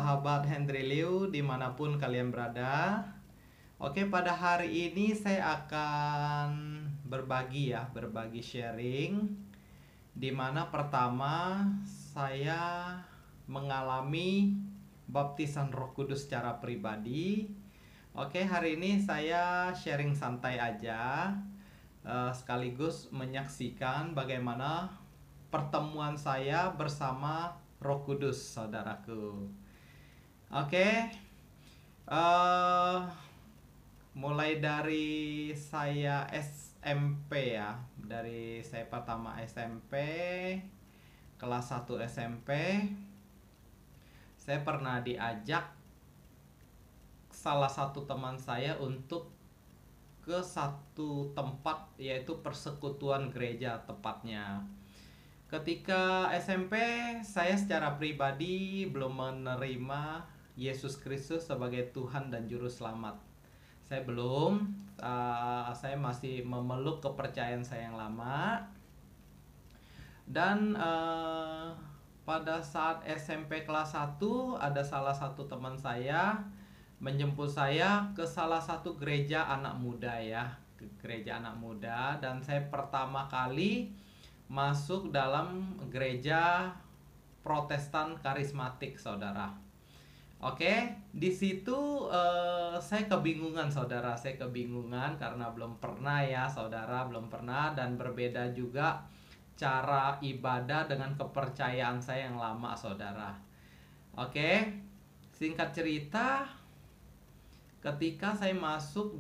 sahabat Hendry Liu dimanapun kalian berada. Oke, pada hari ini saya akan berbagi sharing. Dimana pertama saya mengalami baptisan Roh Kudus secara pribadi. Oke, hari ini saya sharing santai aja, sekaligus menyaksikan bagaimana pertemuan saya bersama Roh Kudus, saudaraku. Oke, eh mulai dari saya SMP ya, dari saya pertama SMP, kelas 1 SMP, saya pernah diajak salah satu teman saya untuk ke satu tempat, yaitu persekutuan gereja tepatnya. Ketika SMP, saya secara pribadi belum menerima Yesus Kristus sebagai Tuhan dan Juru Selamat. Saya belum, saya masih memeluk kepercayaan saya yang lama. Dan pada saat SMP kelas 1, ada salah satu teman saya menjemput saya ke salah satu gereja anak muda ya, ke gereja anak muda. Dan saya pertama kali masuk dalam gereja Protestan karismatik, saudara. Oke, di situ saya kebingungan, saudara. Saya kebingungan karena belum pernah ya, saudara, belum pernah, dan berbeda juga cara ibadah dengan kepercayaan saya yang lama, saudara. Oke, singkat cerita, ketika saya masuk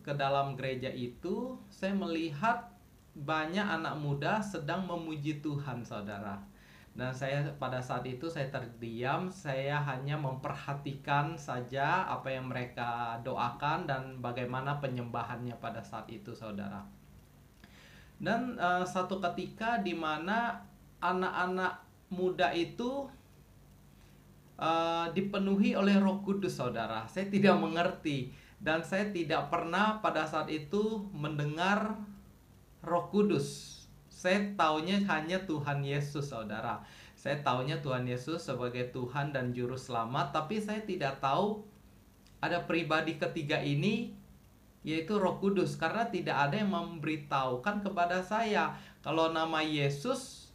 ke dalam gereja itu, saya melihat banyak anak muda sedang memuji Tuhan, saudara. Dan saya pada saat itu saya terdiam, saya hanya memperhatikan saja apa yang mereka doakan dan bagaimana penyembahannya pada saat itu, saudara. Dan satu ketika di mana anak-anak muda itu dipenuhi oleh Roh Kudus, saudara. Saya tidak mengerti dan saya tidak pernah pada saat itu mendengar Roh Kudus. Saya taunya hanya Tuhan Yesus, saudara. Saya taunya Tuhan Yesus sebagai Tuhan dan Juru Selamat, tapi saya tidak tahu ada pribadi ketiga ini, yaitu Roh Kudus, karena tidak ada yang memberitahukan kepada saya. Kalau nama Yesus,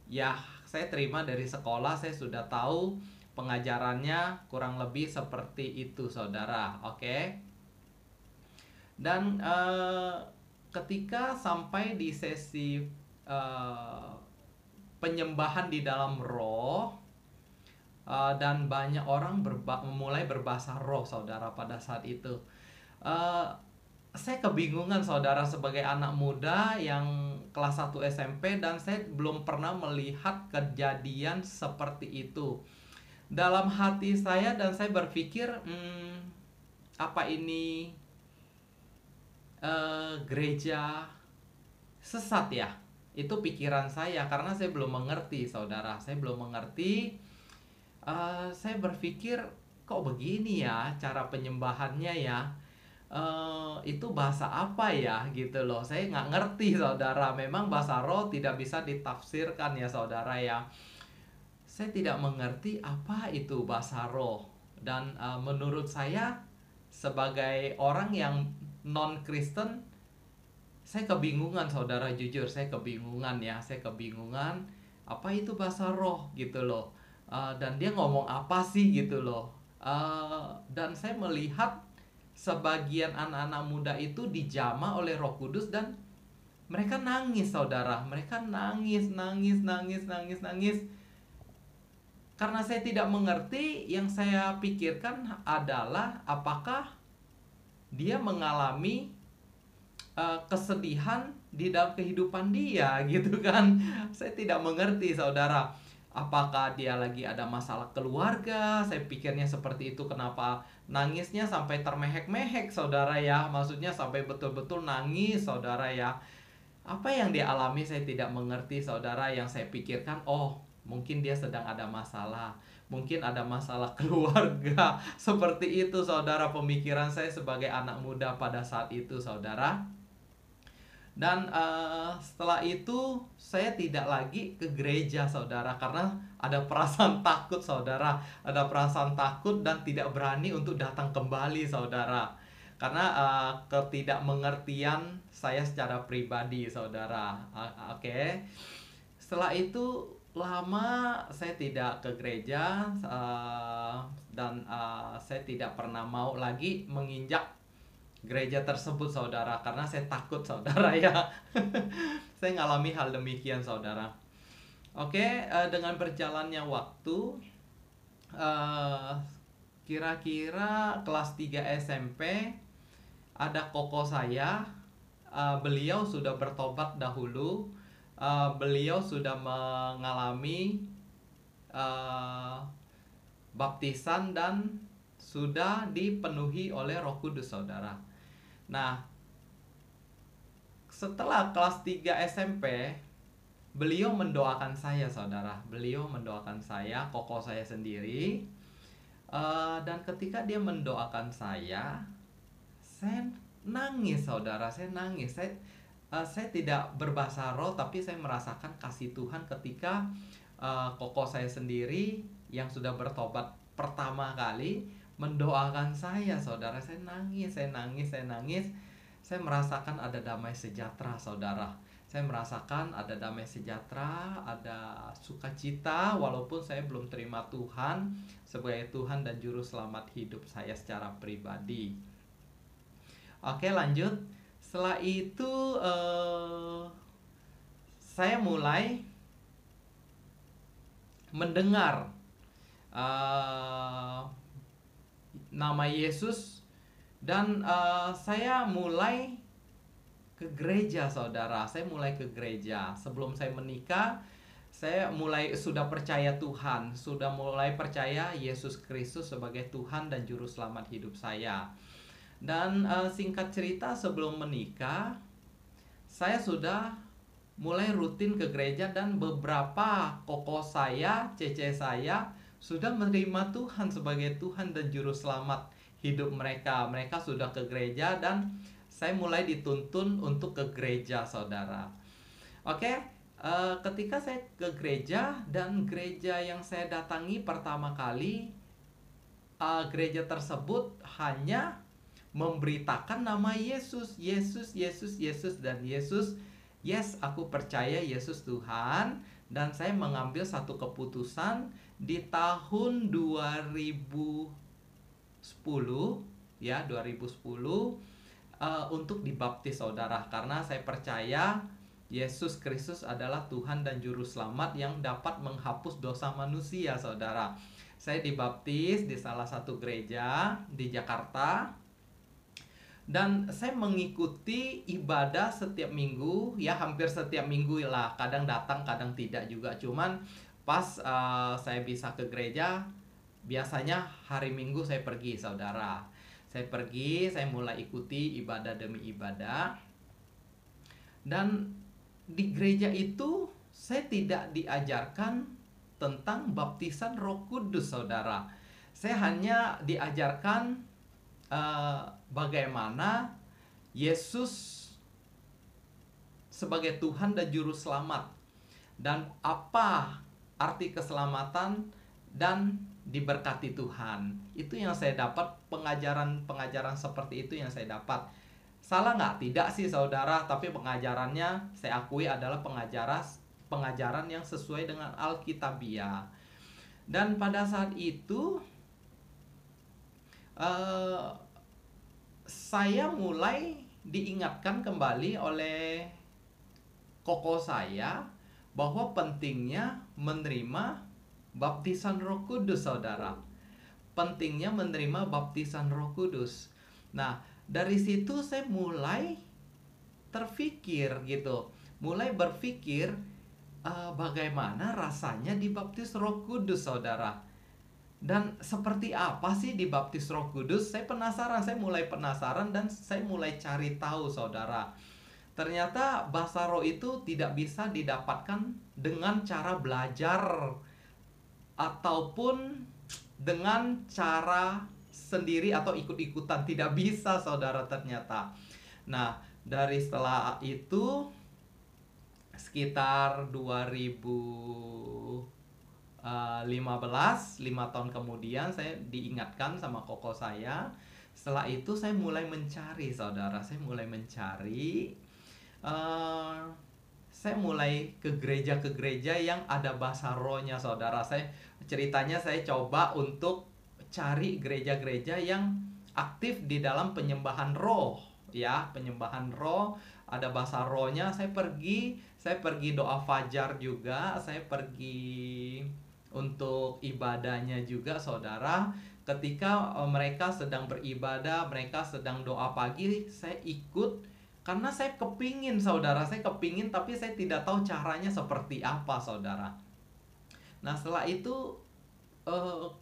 ya saya terima dari sekolah, saya sudah tahu pengajarannya kurang lebih seperti itu, saudara. Oke. Dan ketika sampai di sesi penyembahan di dalam roh, dan banyak orang mulai berbahasa roh, saudara, pada saat itu. Saya kebingungan, saudara, sebagai anak muda yang kelas 1 SMP, dan saya belum pernah melihat kejadian seperti itu dalam hati saya. Dan saya berpikir, apa ini gereja sesat ya? Itu pikiran saya karena saya belum mengerti, saudara. Saya belum mengerti. Saya berpikir, kok begini ya cara penyembahannya ya? Itu bahasa apa ya gitu loh. Saya nggak ngerti, saudara. Memang bahasa roh tidak bisa ditafsirkan ya, saudara ya. Saya tidak mengerti apa itu bahasa roh. Dan menurut saya sebagai orang yang non-Kristen, saya kebingungan, saudara. Jujur saya kebingungan ya. Saya kebingungan apa itu bahasa roh gitu loh. Dan dia ngomong apa sih gitu loh. Dan saya melihat sebagian anak-anak muda itu dijamah oleh Roh Kudus dan mereka nangis, saudara. Mereka nangis. Karena saya tidak mengerti, yang saya pikirkan adalah apakah dia mengalami kesedihan di dalam kehidupan dia gitu kan. Saya tidak mengerti, saudara. Apakah dia lagi ada masalah keluarga? Saya pikirnya seperti itu. Kenapa nangisnya sampai termehek-mehek, saudara ya? Maksudnya sampai betul-betul nangis, saudara ya. Apa yang dia alami saya tidak mengerti, saudara. Yang saya pikirkan, oh mungkin dia sedang ada masalah, mungkin ada masalah keluarga. Seperti itu, saudara, pemikiran saya sebagai anak muda pada saat itu, saudara. Dan setelah itu saya tidak lagi ke gereja saudara, karena ada perasaan takut saudara, ada perasaan takut dan tidak berani untuk datang kembali saudara, karena ketidakmengertian saya secara pribadi saudara. Oke. Setelah itu lama saya tidak ke gereja, dan saya tidak pernah mau lagi menginjak gereja tersebut saudara, karena saya takut saudara ya. Saya ngalami hal demikian saudara. Oke, dengan berjalannya waktu, eh, kira-kira kelas 3 SMP, ada koko saya. Beliau sudah bertobat dahulu. Beliau sudah mengalami eh, baptisan dan sudah dipenuhi oleh Roh Kudus saudara. Nah, setelah kelas 3 SMP, beliau mendoakan saya saudara. Beliau mendoakan saya, koko saya sendiri. Dan ketika dia mendoakan saya nangis saudara. Saya nangis. Saya tidak berbahasa roh, tapi saya merasakan kasih Tuhan ketika koko saya sendiri yang sudah bertobat pertama kali mendoakan saya saudara. Saya nangis, saya nangis, saya nangis. Saya merasakan ada damai sejahtera saudara. Saya merasakan ada damai sejahtera, ada sukacita, walaupun saya belum terima Tuhan sebagai Tuhan dan Juru Selamat hidup saya secara pribadi. Oke, lanjut. Setelah itu saya mulai mendengar nama Yesus, dan saya mulai ke gereja saudara. Saya mulai ke gereja. Sebelum saya menikah, saya sudah percaya Tuhan, sudah mulai percaya Yesus Kristus sebagai Tuhan dan Juru Selamat hidup saya. Dan singkat cerita, sebelum menikah saya sudah mulai rutin ke gereja, dan beberapa koko saya, cece saya sudah menerima Tuhan sebagai Tuhan dan Juru Selamat hidup mereka. Mereka sudah ke gereja dan saya mulai dituntun untuk ke gereja saudara. Oke, ketika saya ke gereja, dan gereja yang saya datangi pertama kali, gereja tersebut hanya memberitakan nama Yesus, Yesus, Yesus, Yesus, dan Yesus. Yes, aku percaya Yesus Tuhan. Dan saya mengambil satu keputusan di tahun 2010 ya, 2010, untuk dibaptis saudara, karena saya percaya Yesus Kristus adalah Tuhan dan Juru Selamat yang dapat menghapus dosa manusia saudara. Saya dibaptis di salah satu gereja di Jakarta, dan saya mengikuti ibadah setiap minggu ya, hampir setiap minggu lah, kadang datang kadang tidak juga. Cuman pas saya bisa ke gereja, biasanya hari Minggu saya pergi saudara. Saya pergi, saya mulai ikuti ibadah demi ibadah. Dan di gereja itu saya tidak diajarkan tentang baptisan Roh Kudus saudara. Saya hanya diajarkan bagaimana Yesus sebagai Tuhan dan Juru Selamat, dan apa arti keselamatan dan diberkati Tuhan. Itu yang saya dapat, pengajaran seperti itu yang saya dapat. Salah nggak? Tidak sih saudara, tapi pengajarannya saya akui adalah pengajaran yang sesuai dengan Alkitabiah. Dan pada saat itu saya mulai diingatkan kembali oleh koko saya bahwa pentingnya menerima baptisan Roh Kudus saudara. Pentingnya menerima baptisan Roh Kudus. Nah, dari situ saya mulai terfikir gitu, mulai berpikir bagaimana rasanya dibaptis Roh Kudus saudara. Dan seperti apa sih dibaptis Roh Kudus? Saya penasaran, saya mulai penasaran, dan saya mulai cari tahu saudara. Ternyata bahasa roh itu tidak bisa didapatkan dengan cara belajar ataupun dengan cara sendiri atau ikut-ikutan. Tidak bisa saudara ternyata. Nah, Dari setelah itu sekitar 2015, 5 tahun kemudian saya diingatkan sama koko saya. Setelah itu saya mulai mencari, saudara. Saya mulai mencari. eh, saya mulai ke gereja yang ada bahasa rohnya, saudara. Ceritanya saya coba untuk cari gereja-gereja yang aktif di dalam penyembahan roh, ya, penyembahan roh, ada bahasa rohnya. Saya pergi doa fajar juga, saya pergi untuk ibadahnya juga, saudara. Ketika mereka sedang beribadah, mereka sedang doa pagi, saya ikut karena saya kepingin, saudara. Saya kepingin, tapi saya tidak tahu caranya seperti apa, saudara. Nah, setelah itu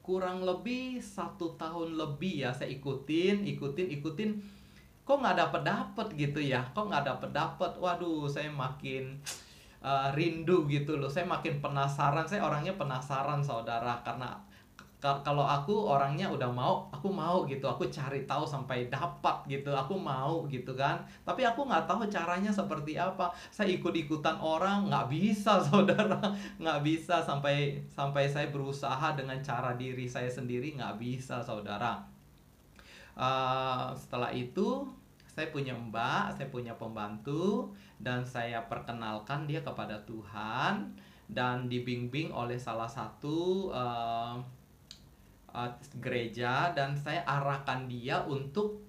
kurang lebih 1 tahun lebih ya, saya ikutin. Kok nggak dapet gitu ya? Kok nggak dapet? Waduh, saya makin rindu gitu loh. Saya makin penasaran. Saya orangnya penasaran, saudara. Karena kalau aku orangnya udah mau, aku mau gitu. Aku cari tahu sampai dapat gitu. Aku mau gitu kan. Tapi aku nggak tahu caranya seperti apa. Saya ikut-ikutan orang, nggak bisa, saudara. Nggak bisa, sampai saya berusaha dengan cara diri saya sendiri, nggak bisa, saudara. Setelah itu saya punya mbak, saya punya pembantu, dan saya perkenalkan dia kepada Tuhan, dan dibimbing oleh salah satu gereja, dan saya arahkan dia untuk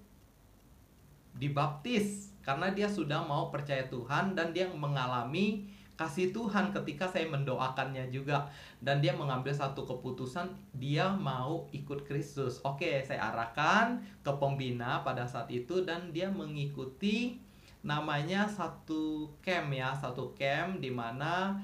dibaptis karena dia sudah mau percaya Tuhan, dan dia mengalami kasih Tuhan ketika saya mendoakannya juga, dan dia mengambil satu keputusan, dia mau ikut Kristus. Oke, saya arahkan ke pembina pada saat itu, dan dia mengikuti namanya satu camp ya, satu camp di mana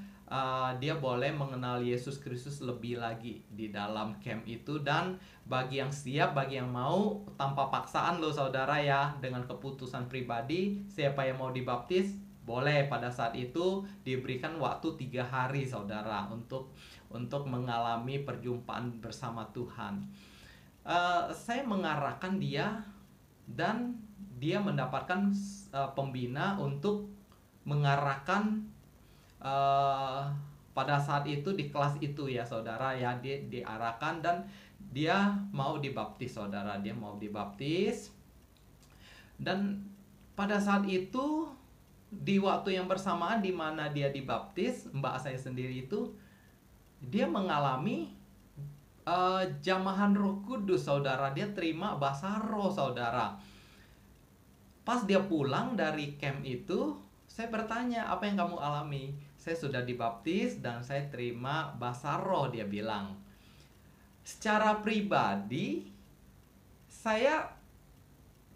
dia boleh mengenal Yesus Kristus lebih lagi di dalam camp itu. Dan bagi yang siap, bagi yang mau, tanpa paksaan loh, saudara ya, dengan keputusan pribadi, siapa yang mau dibaptis boleh. Pada saat itu diberikan waktu 3 hari, saudara, untuk mengalami perjumpaan bersama Tuhan. Saya mengarahkan dia, dan dia mendapatkan pembina untuk mengarahkan pada saat itu di kelas itu ya, saudara ya. Dia diarahkan, dan dia mau dibaptis, saudara. Dia mau dibaptis, dan pada saat itu di waktu yang bersamaan di mana dia dibaptis, mbak saya sendiri itu, dia mengalami jamahan Roh Kudus, saudara. Dia terima bahasa roh, saudara. Pas dia pulang dari camp itu, saya bertanya, apa yang kamu alami? Saya sudah dibaptis dan saya terima bahasa roh, dia bilang. Secara pribadi, saya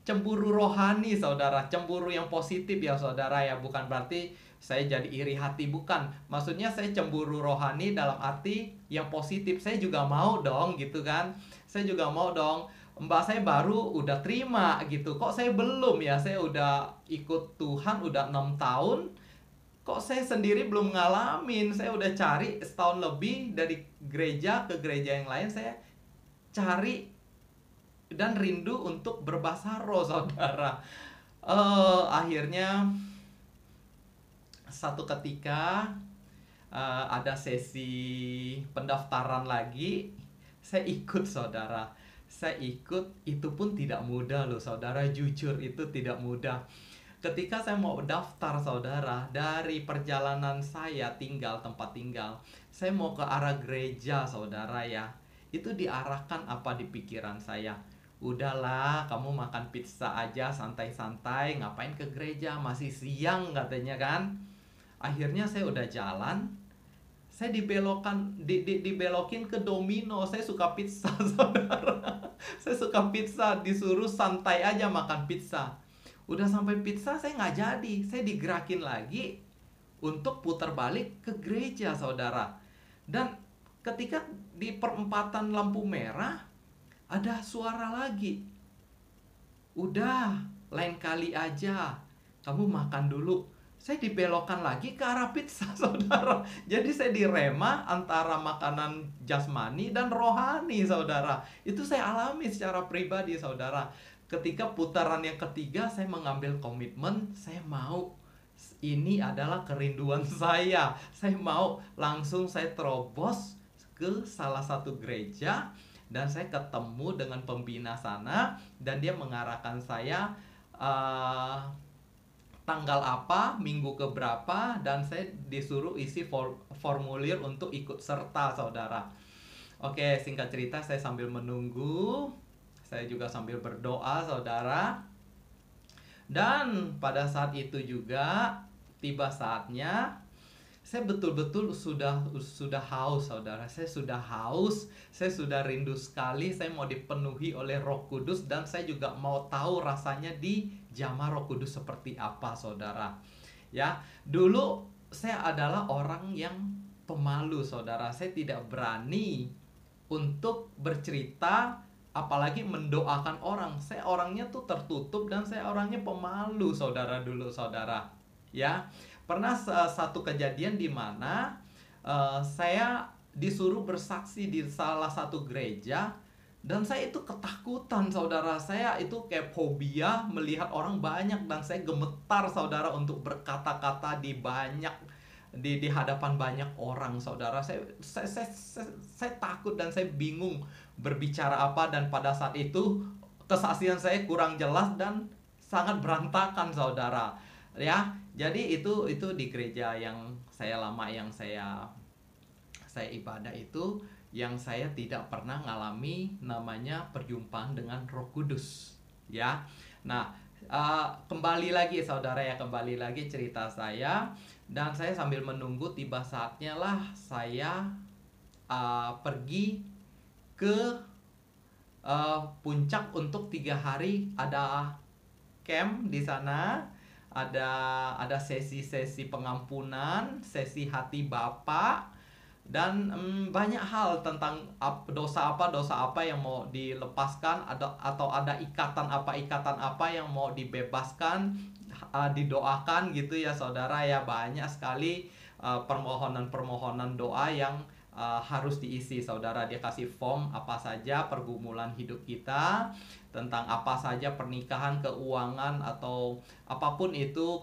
cemburu rohani, saudara. Cemburu yang positif ya, saudara ya. Bukan berarti saya jadi iri hati, bukan. Maksudnya saya cemburu rohani dalam arti yang positif. Saya juga mau dong gitu kan. Saya juga mau dong. Mbak saya baru udah terima gitu. Kok saya belum ya? Saya udah ikut Tuhan udah 6 tahun. Kok saya sendiri belum ngalamin? Saya udah cari setahun lebih dari gereja ke gereja yang lain. Saya cari dan rindu untuk berbahasa roh, saudara. Akhirnya satu ketika ada sesi pendaftaran lagi. Saya ikut, saudara. Saya ikut, itu pun tidak mudah loh, saudara. Jujur, itu tidak mudah. Ketika saya mau daftar, saudara, dari perjalanan saya tempat tinggal, saya mau ke arah gereja, saudara ya. Itu diarahkan apa di pikiran saya? Udahlah, kamu makan pizza aja santai-santai, ngapain ke gereja, masih siang katanya kan. Akhirnya saya udah jalan, saya dibelokin ke Domino. Saya suka pizza, saudara. Saya suka pizza, disuruh santai aja makan pizza. Udah sampai pizza, saya nggak jadi. Saya digerakin lagi untuk putar balik ke gereja, saudara. Dan ketika di perempatan lampu merah, ada suara lagi. Udah, lain kali aja, kamu makan dulu. Saya dibelokkan lagi ke arah pizza, saudara. Jadi saya direma antara makanan jasmani dan rohani, saudara. Itu saya alami secara pribadi, saudara. ketika putaran yang ketiga saya mengambil komitmen, saya mau, ini adalah kerinduan saya. Saya mau langsung saya terobos ke salah satu gereja dan saya ketemu dengan pembina sana dan dia mengarahkan saya eh, tanggal apa, minggu keberapa, dan saya disuruh isi formulir untuk ikut serta, saudara. Oke, singkat cerita saya sambil menunggu, saya juga sambil berdoa, saudara. Dan pada saat itu juga tiba saatnya saya betul-betul sudah haus, saudara. Saya sudah haus, saya sudah rindu sekali. Saya mau dipenuhi oleh Roh Kudus dan saya juga mau tahu rasanya di jamah Roh Kudus seperti apa, saudara. Ya, dulu saya adalah orang yang pemalu, saudara. Saya tidak berani untuk bercerita, apalagi mendoakan orang. Saya orangnya tuh tertutup dan saya orangnya pemalu, saudara, dulu, saudara. Ya, pernah satu kejadian di mana saya disuruh bersaksi di salah satu gereja dan saya itu ketakutan, saudara. Saya itu kayak fobia melihat orang banyak dan saya gemetar, saudara, untuk berkata-kata di hadapan banyak orang, saudara. Saya takut dan saya bingung berbicara apa, dan pada saat itu kesaksian saya kurang jelas dan sangat berantakan, saudara. Ya, jadi itu di gereja yang saya lama, yang saya ibadah itu, yang saya tidak pernah ngalami namanya perjumpaan dengan Roh Kudus, ya. Nah, kembali lagi, saudara, ya, kembali lagi cerita saya. Dan saya sambil menunggu, tiba saatnya lah saya pergi ke puncak untuk 3 hari. Ada camp di sana, ada sesi-sesi pengampunan, sesi hati Bapa, dan banyak hal tentang dosa apa yang mau dilepaskan, atau ada ikatan apa yang mau dibebaskan, didoakan gitu ya, saudara, ya. Banyak sekali permohonan doa yang harus diisi, saudara. Dia kasih form apa saja pergumulan hidup kita, tentang apa saja pernikahan, keuangan, atau apapun itu,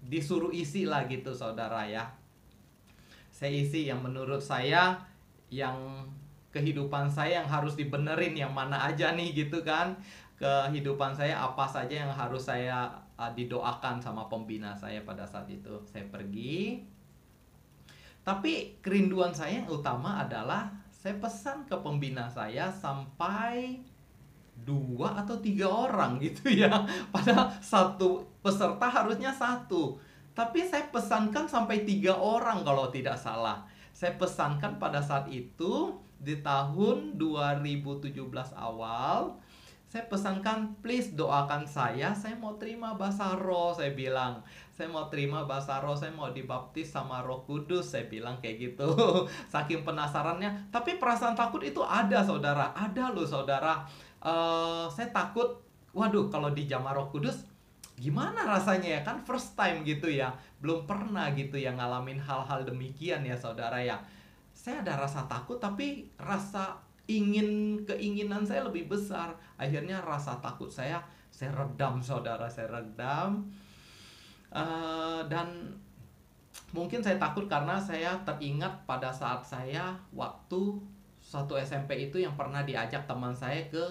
disuruh isi lah gitu, saudara, ya. Saya isi yang menurut saya, yang kehidupan saya yang harus dibenerin, yang mana aja nih gitu kan. Kehidupan saya apa saja yang harus saya didoakan sama pembina saya pada saat itu. Saya pergi. Tapi kerinduan saya yang utama adalah saya pesan ke pembina saya sampai 2 atau 3 orang gitu ya. Padahal satu peserta harusnya satu, tapi saya pesankan sampai 3 orang kalau tidak salah. Saya pesankan pada saat itu di tahun 2017 awal. Saya pesankan, please doakan saya mau terima bahasa roh, saya bilang. Saya mau terima bahasa roh, saya mau dibaptis sama Roh Kudus, saya bilang kayak gitu. Saking penasarannya. Tapi perasaan takut itu ada, saudara. Ada loh, saudara. Saya takut, waduh, kalau di jamah Roh Kudus gimana rasanya ya, kan first time gitu ya, belum pernah gitu ya ngalamin hal-hal demikian ya, saudara, ya. Saya ada rasa takut, tapi keinginan saya lebih besar. Akhirnya rasa takut saya redam, saudara, saya redam. Dan mungkin saya takut karena saya teringat pada saat saya waktu satu SMP itu yang pernah diajak teman saya ke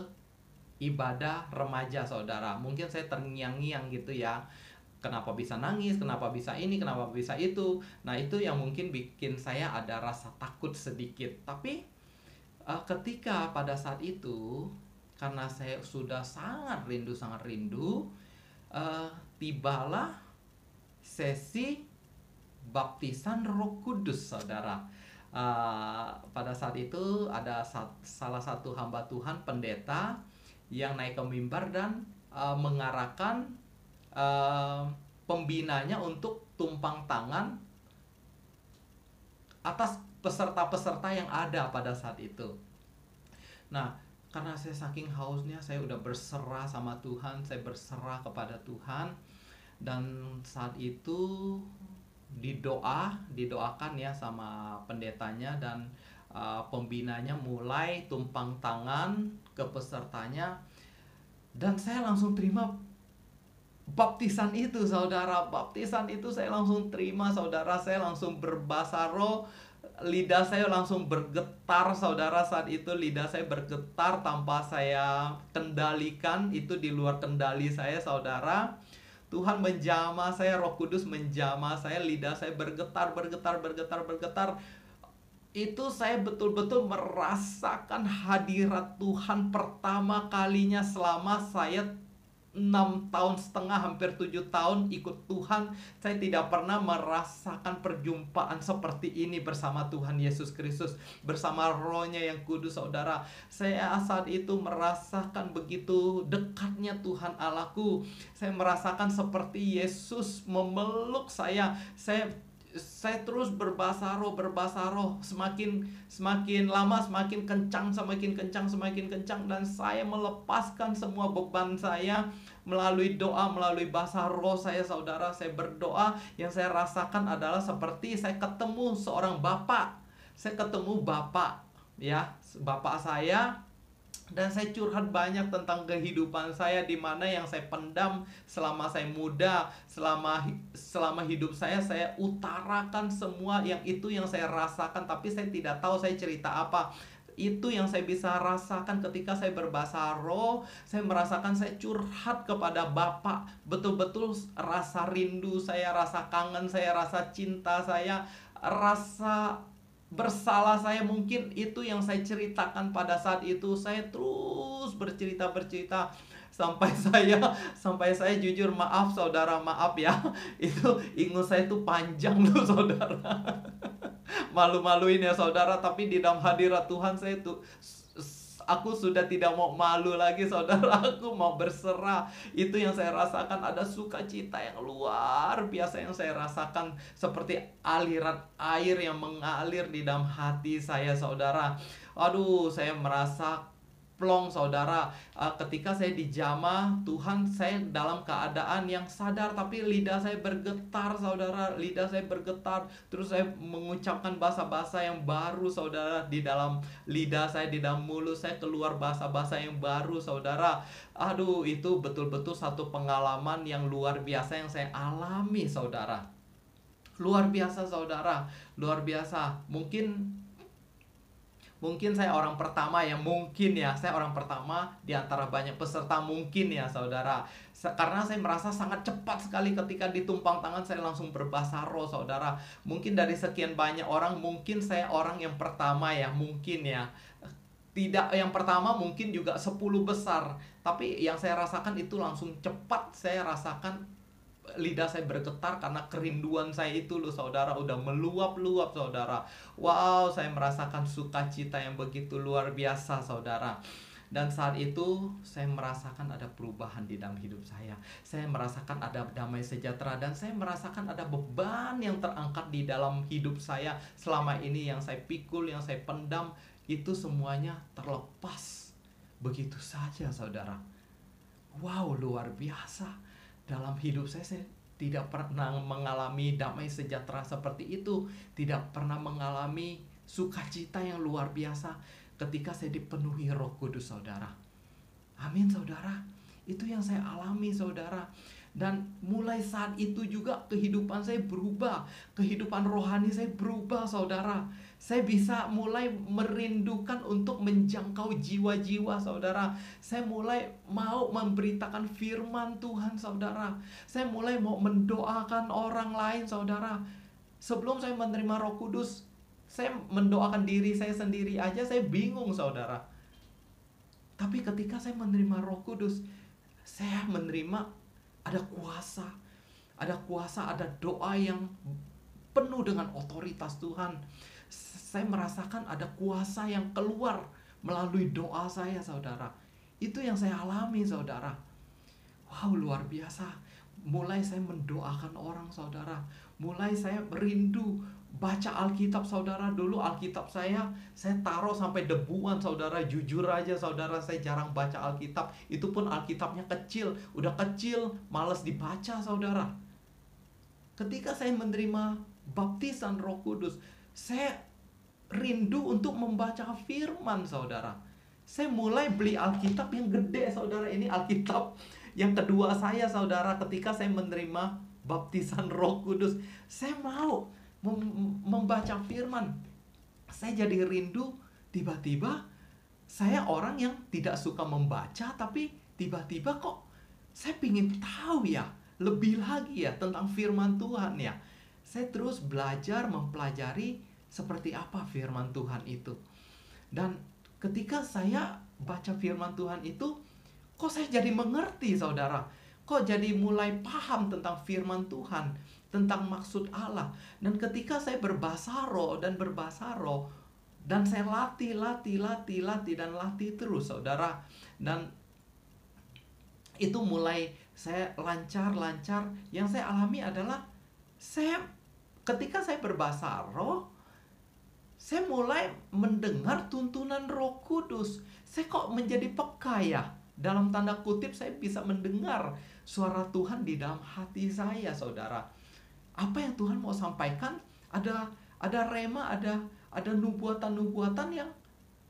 ibadah remaja, saudara. Mungkin saya terngiang-ngiang gitu ya, kenapa bisa nangis, kenapa bisa ini, kenapa bisa itu. Nah, itu yang mungkin bikin saya ada rasa takut sedikit. Tapi ketika pada saat itu, karena saya sudah sangat rindu, tibalah sesi baptisan Roh Kudus, saudara. Pada saat itu ada salah satu hamba Tuhan, pendeta, yang naik ke mimbar dan mengarahkan pembinanya untuk tumpang tangan atas peserta-peserta yang ada pada saat itu. Nah, karena saya saking hausnya, saya udah berserah sama Tuhan, saya berserah kepada Tuhan. Dan saat itu didoakan ya sama pendetanya, dan pembinanya mulai tumpang tangan ke pesertanya. Dan saya langsung terima baptisan itu, saudara. Baptisan itu saya langsung terima, saudara. Saya langsung berbahasa roh. Lidah saya langsung bergetar, saudara. Saat itu lidah saya bergetar tanpa saya kendalikan. Itu di luar kendali saya, saudara. Tuhan menjamah saya, Roh Kudus menjamah saya, lidah saya bergetar, bergetar, bergetar, bergetar. Itu saya betul-betul merasakan hadirat Tuhan pertama kalinya selama saya 6 tahun setengah, hampir 7 tahun ikut Tuhan. Saya tidak pernah merasakan perjumpaan seperti ini bersama Tuhan Yesus Kristus, bersama Roh-Nya yang kudus, saudara. Saya saat itu merasakan begitu dekatnya Tuhan Allahku. Saya merasakan seperti Yesus memeluk saya. Saya terus berbahasa roh, semakin lama semakin kencang, dan saya melepaskan semua beban saya melalui doa, melalui bahasa roh saya, saudara. Saya berdoa, yang saya rasakan adalah seperti saya ketemu seorang bapak. Saya ketemu bapak, ya, bapak saya. Dan saya curhat banyak tentang kehidupan saya, di mana yang saya pendam selama saya muda, selama hidup saya utarakan semua yang itu yang saya rasakan, tapi saya tidak tahu saya cerita apa. Itu yang saya bisa rasakan ketika saya berbahasa roh. Saya merasakan saya curhat kepada Bapa. Betul-betul rasa rindu saya, rasa kangen saya, rasa cinta saya, rasa bersalah saya, mungkin itu yang saya ceritakan pada saat itu. Saya terus bercerita sampai saya jujur, maaf saudara, maaf ya. Itu ingus saya itu panjang loh, saudara. Malu-maluin ya, saudara, tapi di dalam hadirat Tuhan aku sudah tidak mau malu lagi, saudara. Aku mau berserah. Itu yang saya rasakan, ada sukacita yang luar biasa yang saya rasakan, seperti aliran air yang mengalir di dalam hati saya, saudara. Aduh, saya merasa plong, saudara. Ketika saya dijamah Tuhan, saya dalam keadaan yang sadar, tapi lidah saya bergetar, saudara. Lidah saya bergetar, terus saya mengucapkan bahasa-bahasa yang baru, saudara. Di dalam lidah saya, di dalam mulut saya keluar bahasa-bahasa yang baru, saudara. Aduh, itu betul-betul satu pengalaman yang luar biasa yang saya alami, saudara. Luar biasa, saudara. Luar biasa. Mungkin saya orang pertama ya, saya orang pertama di antara banyak peserta, mungkin ya, saudara. Karena saya merasa sangat cepat sekali ketika ditumpang tangan, saya langsung berbahasa roh, saudara. Mungkin dari sekian banyak orang, mungkin saya orang yang pertama ya, mungkin ya. Tidak yang pertama, mungkin juga 10 besar. Tapi yang saya rasakan itu langsung cepat. Saya rasakan lidah saya bergetar karena kerinduan saya itu loh, saudara, udah meluap-luap, saudara. Wow, saya merasakan sukacita yang begitu luar biasa, saudara. Dan saat itu saya merasakan ada perubahan di dalam hidup saya. Saya merasakan ada damai sejahtera, dan saya merasakan ada beban yang terangkat di dalam hidup saya selama ini, yang saya pikul, yang saya pendam, itu semuanya terlepas begitu saja, saudara. Wow, luar biasa. Dalam hidup saya tidak pernah mengalami damai sejahtera seperti itu. Tidak pernah mengalami sukacita yang luar biasa ketika saya dipenuhi Roh Kudus, saudara. Amin, saudara. Itu yang saya alami, saudara. Dan mulai saat itu juga kehidupan saya berubah. Kehidupan rohani saya berubah, saudara. Saya bisa mulai merindukan untuk menjangkau jiwa-jiwa, saudara. Saya mulai mau memberitakan firman Tuhan, saudara. Saya mulai mau mendoakan orang lain, saudara. Sebelum saya menerima Roh Kudus, saya mendoakan diri saya sendiri aja saya bingung, saudara. Tapi ketika saya menerima Roh Kudus, saya menerima ada kuasa. Ada kuasa, ada doa yang penuh dengan otoritas Tuhan. Saya merasakan ada kuasa yang keluar melalui doa saya, saudara. Itu yang saya alami, saudara. Wow, luar biasa. Mulai saya mendoakan orang, saudara. Mulai saya rindu baca Alkitab, saudara. Dulu Alkitab saya taruh sampai debuan, saudara. Jujur aja, saudara, saya jarang baca Alkitab. Itu pun Alkitabnya kecil. Udah kecil, malas dibaca, saudara. Ketika saya menerima baptisan Roh Kudus, saya rindu untuk membaca firman, saudara. Saya mulai beli Alkitab yang gede, saudara. Ini Alkitab yang kedua saya, saudara, ketika saya menerima baptisan Roh Kudus. Saya mau membaca firman. Saya jadi rindu. Tiba-tiba saya orang yang tidak suka membaca, tapi tiba-tiba kok saya ingin tahu ya, lebih lagi ya tentang firman Tuhan ya. Saya terus belajar, mempelajari seperti apa firman Tuhan itu. Dan ketika saya baca firman Tuhan itu, kok saya jadi mengerti, saudara. Kok jadi mulai paham tentang firman Tuhan, tentang maksud Allah. Dan ketika saya berbahasa roh, dan saya latih dan latih terus, saudara. Dan itu mulai saya lancar. Yang saya alami adalah ketika saya berbahasa roh, saya mulai mendengar tuntunan Roh Kudus. Saya kok menjadi peka ya. Dalam tanda kutip, saya bisa mendengar suara Tuhan di dalam hati saya, saudara. Apa yang Tuhan mau sampaikan? Ada rema, ada nubuatan yang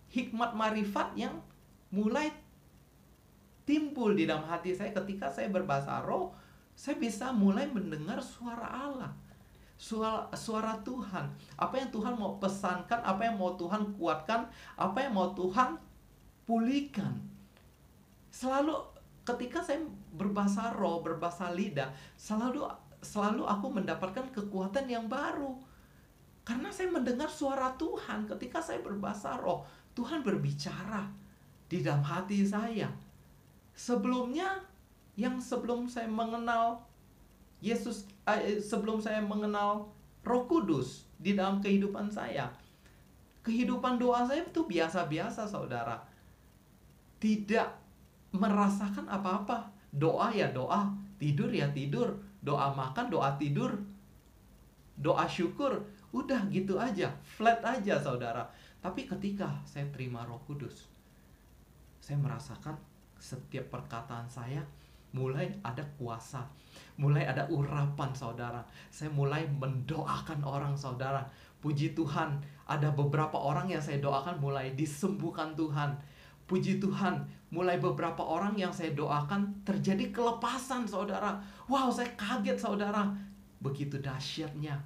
hikmat marifat yang mulai timbul di dalam hati saya ketika saya berbahasa roh. Saya bisa mulai mendengar suara Allah, suara Tuhan. Apa yang Tuhan mau pesankan, apa yang mau Tuhan kuatkan, apa yang mau Tuhan pulihkan. Selalu ketika saya berbahasa roh, berbahasa lidah, selalu aku mendapatkan kekuatan yang baru. Karena saya mendengar suara Tuhan. Ketika saya berbahasa roh, Tuhan berbicara di dalam hati saya. Sebelumnya, sebelum saya mengenal Yesus, sebelum saya mengenal Roh Kudus di dalam kehidupan saya, kehidupan doa saya itu biasa-biasa, saudara. Tidak merasakan apa-apa. Doa ya doa, tidur ya tidur, doa makan, doa tidur, doa syukur, udah gitu aja, flat aja, saudara. Tapi ketika saya terima Roh Kudus, saya merasakan setiap perkataan saya mulai ada kuasa, mulai ada urapan, saudara. Saya mulai mendoakan orang, saudara. Puji Tuhan, ada beberapa orang yang saya doakan mulai disembuhkan Tuhan. Puji Tuhan, mulai beberapa orang yang saya doakan terjadi kelepasan, saudara. Wow, saya kaget, saudara. Begitu dahsyatnya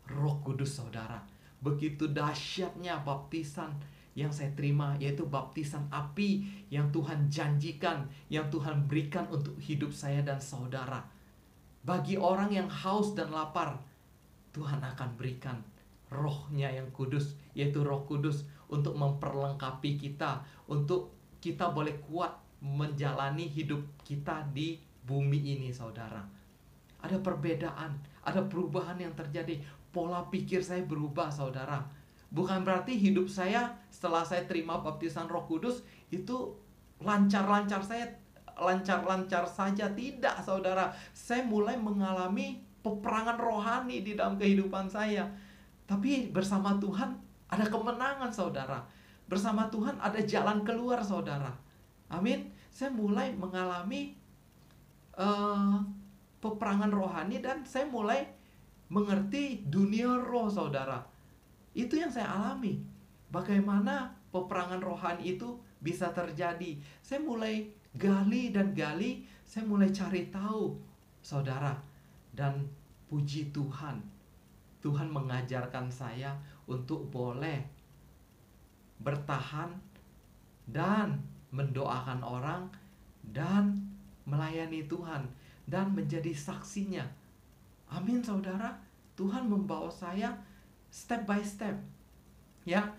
Roh Kudus, saudara. Begitu dahsyatnya baptisan yang saya terima, yaitu baptisan api yang Tuhan janjikan, yang Tuhan berikan untuk hidup saya dan saudara. Bagi orang yang haus dan lapar, Tuhan akan berikan Roh-Nya yang kudus, yaitu Roh Kudus, untuk memperlengkapi kita, untuk kita boleh kuat menjalani hidup kita di bumi ini, saudara. Ada perbedaan, ada perubahan yang terjadi. Pola pikir saya berubah, saudara. Bukan berarti hidup saya setelah saya terima baptisan Roh Kudus itu lancar-lancar saja. Tidak, saudara. Saya mulai mengalami peperangan rohani di dalam kehidupan saya. Tapi bersama Tuhan ada kemenangan, saudara. Bersama Tuhan ada jalan keluar, saudara. Amin. Saya mulai mengalami peperangan rohani dan saya mulai mengerti dunia roh, saudara. Itu yang saya alami. Bagaimana peperangan rohani itu bisa terjadi. Saya mulai gali, saya mulai cari tahu, saudara. Dan puji Tuhan, Tuhan mengajarkan saya untuk boleh bertahan dan mendoakan orang dan melayani Tuhan dan menjadi saksinya. Amin, saudara. Tuhan membawa saya step by step. Ya,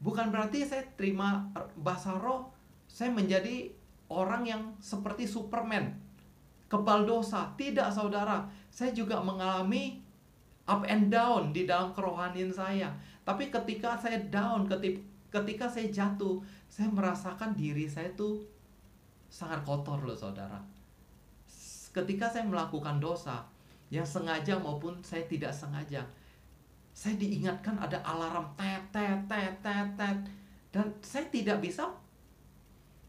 bukan berarti saya terima bahasa roh, saya menjadi orang yang seperti Superman, kebal dosa. Tidak, saudara. Saya juga mengalami up and down di dalam kerohanian saya. Tapi ketika saya down, ketika saya jatuh, saya merasakan diri saya tuh sangat kotor loh, saudara. Ketika saya melakukan dosa, yang sengaja maupun saya tidak sengaja, saya diingatkan ada alarm tet. Dan saya tidak bisa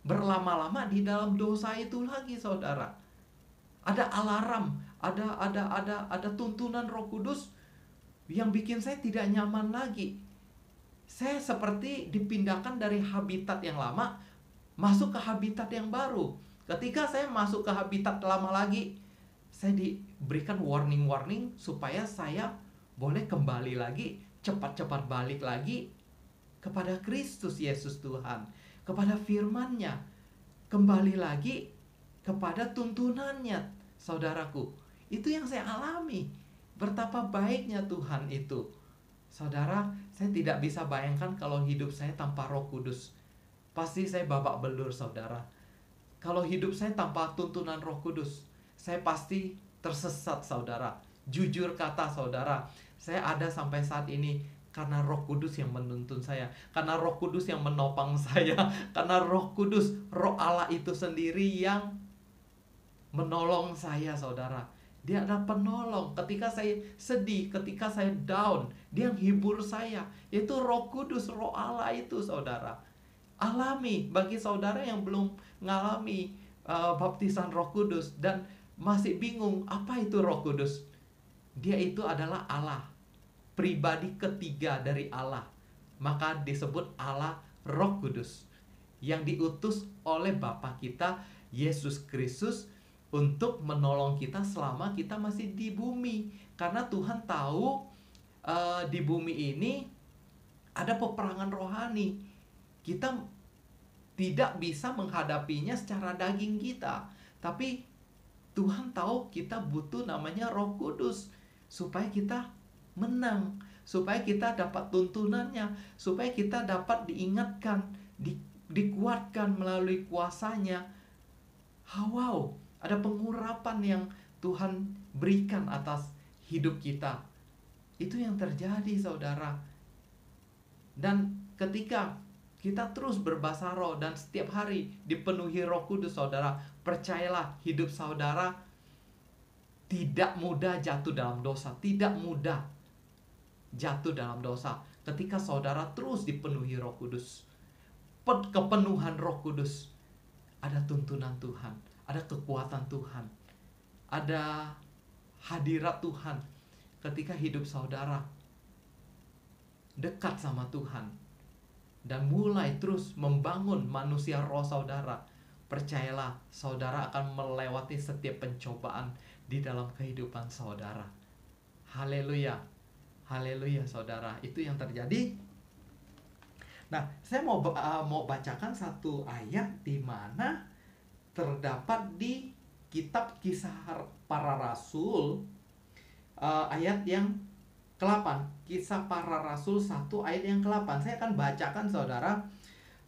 berlama-lama di dalam dosa itu lagi, saudara. Ada alarm, ada tuntunan Roh Kudus yang bikin saya tidak nyaman lagi. Saya seperti dipindahkan dari habitat yang lama masuk ke habitat yang baru. Ketika saya masuk ke habitat lama lagi, saya diberikan warning-warning supaya saya boleh kembali lagi, cepat-cepat balik lagi kepada Kristus Yesus Tuhan, kepada firman-Nya, kembali lagi kepada tuntunannya, saudaraku. Itu yang saya alami. Betapa baiknya Tuhan itu. Saudara, saya tidak bisa bayangkan kalau hidup saya tanpa Roh Kudus. Pasti saya babak belur, saudara. Kalau hidup saya tanpa tuntunan Roh Kudus, saya pasti tersesat, saudara. Jujur kata, saudara, saya ada sampai saat ini karena Roh Kudus yang menuntun saya, karena Roh Kudus yang menopang saya, karena Roh Kudus, Roh Allah itu sendiri yang menolong saya, saudara. Dia adalah penolong ketika saya sedih, ketika saya down. Dia yang hibur saya, yaitu Roh Kudus, Roh Allah itu, saudara. Alami. Bagi saudara yang belum mengalami baptisan Roh Kudus dan masih bingung apa itu Roh Kudus, dia itu adalah Allah, pribadi ketiga dari Allah. Maka disebut Allah Roh Kudus, yang diutus oleh Bapa kita Yesus Kristus untuk menolong kita selama kita masih di bumi. Karena Tuhan tahu di bumi ini ada peperangan rohani. Kita tidak bisa menghadapinya secara daging kita, tapi Tuhan tahu kita butuh namanya Roh Kudus supaya kita menang, supaya kita dapat tuntunannya, supaya kita dapat diingatkan, dikuatkan melalui kuasanya. Wow, ada pengurapan yang Tuhan berikan atas hidup kita. Itu yang terjadi, saudara. Dan ketika kita terus berbahasa roh dan setiap hari dipenuhi Roh Kudus, saudara, percayalah, hidup saudara tidak mudah jatuh dalam dosa. Tidak mudah jatuh dalam dosa ketika saudara terus dipenuhi Roh Kudus. Kepenuhan Roh Kudus, ada tuntunan Tuhan, ada kekuatan Tuhan, ada hadirat Tuhan ketika hidup saudara dekat sama Tuhan dan mulai terus membangun manusia roh saudara. Percayalah, saudara akan melewati setiap pencobaan di dalam kehidupan saudara. Haleluya. Haleluya, saudara. Itu yang terjadi. Nah, saya mau bacakan satu ayat di mana terdapat di kitab Kisah Para Rasul, ayat yang ke-8. Kisah Para Rasul 1 ayat yang ke-8. Saya akan bacakan, saudara.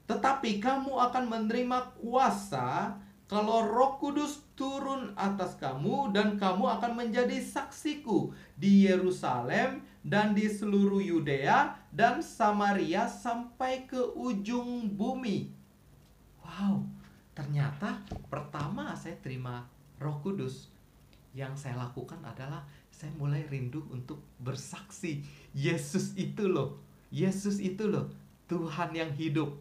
Tetapi kamu akan menerima kuasa kalau Roh Kudus turun atas kamu, dan kamu akan menjadi saksiku di Yerusalem dan di seluruh Yudea dan Samaria sampai ke ujung bumi. Wow, ternyata pertama saya terima Roh Kudus, yang saya lakukan adalah saya mulai rindu untuk bersaksi. Yesus itu loh, Yesus itu loh, Tuhan yang hidup.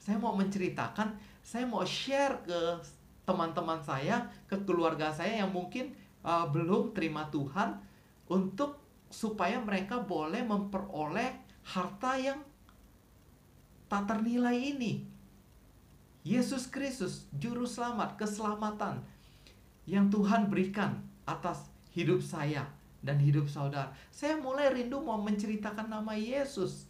Saya mau menceritakan, saya mau share ke teman-teman saya, ke keluarga saya yang mungkin belum terima Tuhan, untuk supaya mereka boleh memperoleh harta yang tak ternilai ini. Yesus Kristus, juru selamat, keselamatan yang Tuhan berikan atas hidup saya dan hidup saudara. Saya mulai rindu mau menceritakan nama Yesus.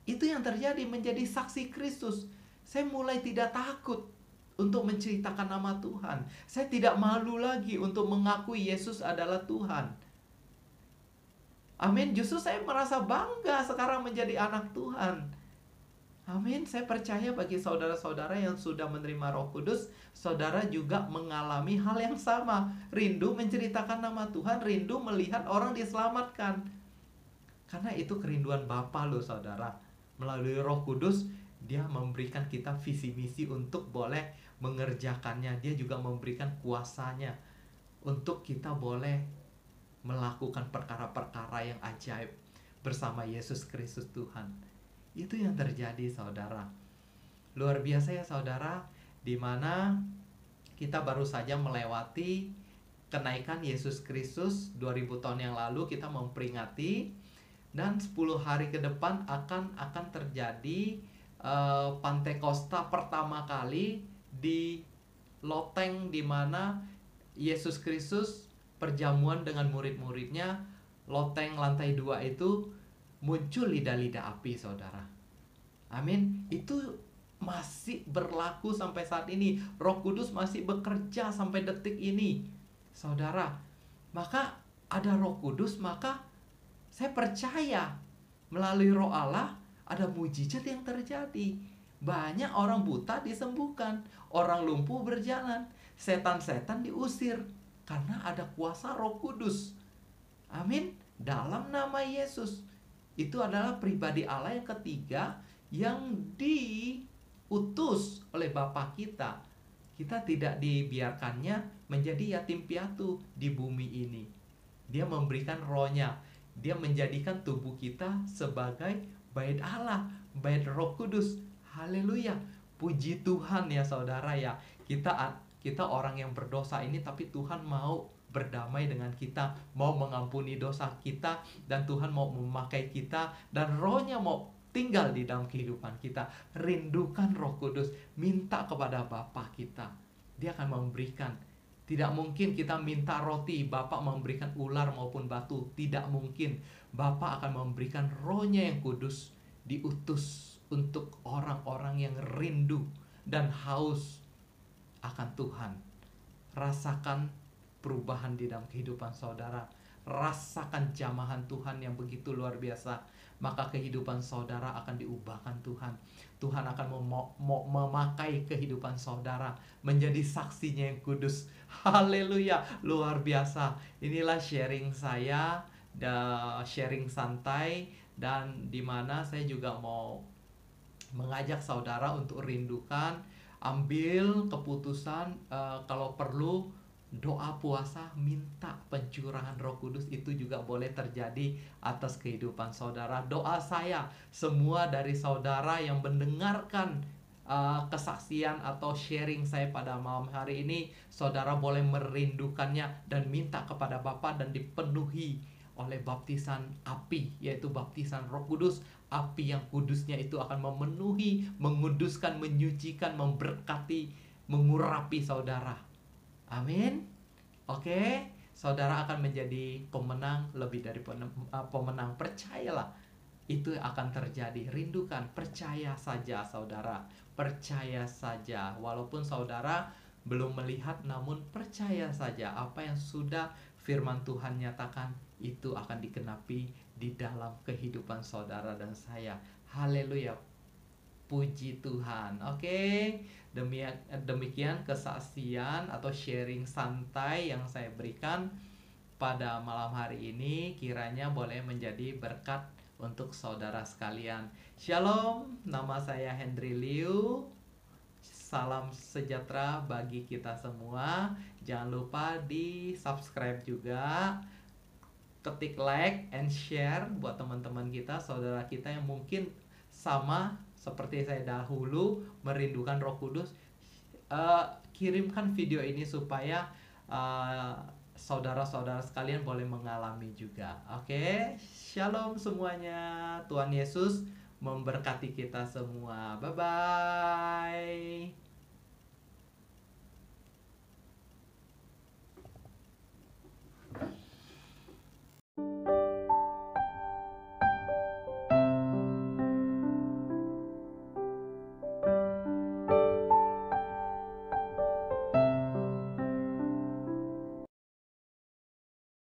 Itu yang terjadi, menjadi saksi Kristus. Saya mulai tidak takut untuk menceritakan nama Tuhan. Saya tidak malu lagi untuk mengakui Yesus adalah Tuhan. Amin. Justru saya merasa bangga sekarang menjadi anak Tuhan. Amin. Saya percaya bagi saudara-saudara yang sudah menerima Roh Kudus, saudara juga mengalami hal yang sama. Rindu menceritakan nama Tuhan, rindu melihat orang diselamatkan. Karena itu kerinduan Bapa loh, saudara. Melalui Roh Kudus, Dia memberikan kita visi misi untuk boleh mengerjakannya. Dia juga memberikan kuasanya untuk kita boleh melakukan perkara-perkara yang ajaib bersama Yesus Kristus Tuhan. Itu yang terjadi, saudara. Luar biasa ya, saudara, di mana kita baru saja melewati kenaikan Yesus Kristus 2000 tahun yang lalu. Kita memperingati Dan 10 hari ke depan akan terjadi Pantekosta pertama kali di loteng, di mana Yesus Kristus perjamuan dengan murid-muridnya. Loteng lantai 2 itu muncul lidah-lidah api, saudara. Amin. Itu masih berlaku sampai saat ini. Roh Kudus masih bekerja sampai detik ini, saudara. Maka ada Roh Kudus, maka saya percaya melalui Roh Allah ada mujizat yang terjadi. Banyak orang buta disembuhkan, orang lumpuh berjalan, setan-setan diusir karena ada kuasa Roh Kudus. Amin. Dalam nama Yesus. Itu adalah pribadi Allah yang ketiga yang diutus oleh Bapa kita. Kita tidak dibiarkannya menjadi yatim piatu di bumi ini. Dia memberikan rohnya. Dia menjadikan tubuh kita sebagai bait Allah, bait Roh Kudus. Haleluya. Puji Tuhan ya saudara ya. Kita orang yang berdosa ini, tapi Tuhan mau berdamai dengan kita, mau mengampuni dosa kita, dan Tuhan mau memakai kita, dan rohnya mau tinggal di dalam kehidupan kita. Rindukan Roh Kudus, minta kepada Bapa kita, Dia akan memberikan. Tidak mungkin kita minta roti, Bapa memberikan ular maupun batu. Tidak mungkin. Bapa akan memberikan rohnya yang kudus, diutus untuk orang-orang yang rindu dan haus akan Tuhan. Rasakan perubahan di dalam kehidupan saudara. Rasakan jamahan Tuhan yang begitu luar biasa. Maka kehidupan saudara akan diubahkan Tuhan. Tuhan akan memakai kehidupan saudara menjadi saksinya yang kudus. Haleluya, luar biasa. Inilah sharing saya, sharing santai, dan dimana saya juga mau mengajak saudara untuk rindukan, ambil keputusan, kalau perlu doa puasa, minta pencurahan Roh Kudus. Itu juga boleh terjadi atas kehidupan saudara. Doa saya, semua dari saudara yang mendengarkan kesaksian atau sharing saya pada malam hari ini, saudara boleh merindukannya dan minta kepada Bapa dan dipenuhi oleh baptisan api, yaitu baptisan Roh Kudus. Api yang kudusnya itu akan memenuhi, menguduskan, menyucikan, memberkati, mengurapi saudara. Amin. Oke, saudara akan menjadi pemenang, lebih dari pemenang. Percayalah, itu akan terjadi. Rindukan, percaya saja saudara. Percaya saja. Walaupun saudara belum melihat, namun percaya saja apa yang sudah firman Tuhan nyatakan itu akan digenapi di dalam kehidupan saudara dan saya. Haleluya. Puji Tuhan. Oke, demikian kesaksian atau sharing santai yang saya berikan pada malam hari ini. Kiranya boleh menjadi berkat untuk saudara sekalian. Shalom, nama saya Hendry Liu. Salam sejahtera bagi kita semua. Jangan lupa di subscribe juga, ketik like and share buat teman-teman kita, saudara kita yang mungkin sama seperti saya dahulu merindukan Roh Kudus. Kirimkan video ini supaya saudara-saudara sekalian boleh mengalami juga. Oke, shalom semuanya. Tuhan Yesus memberkati kita semua. Bye bye.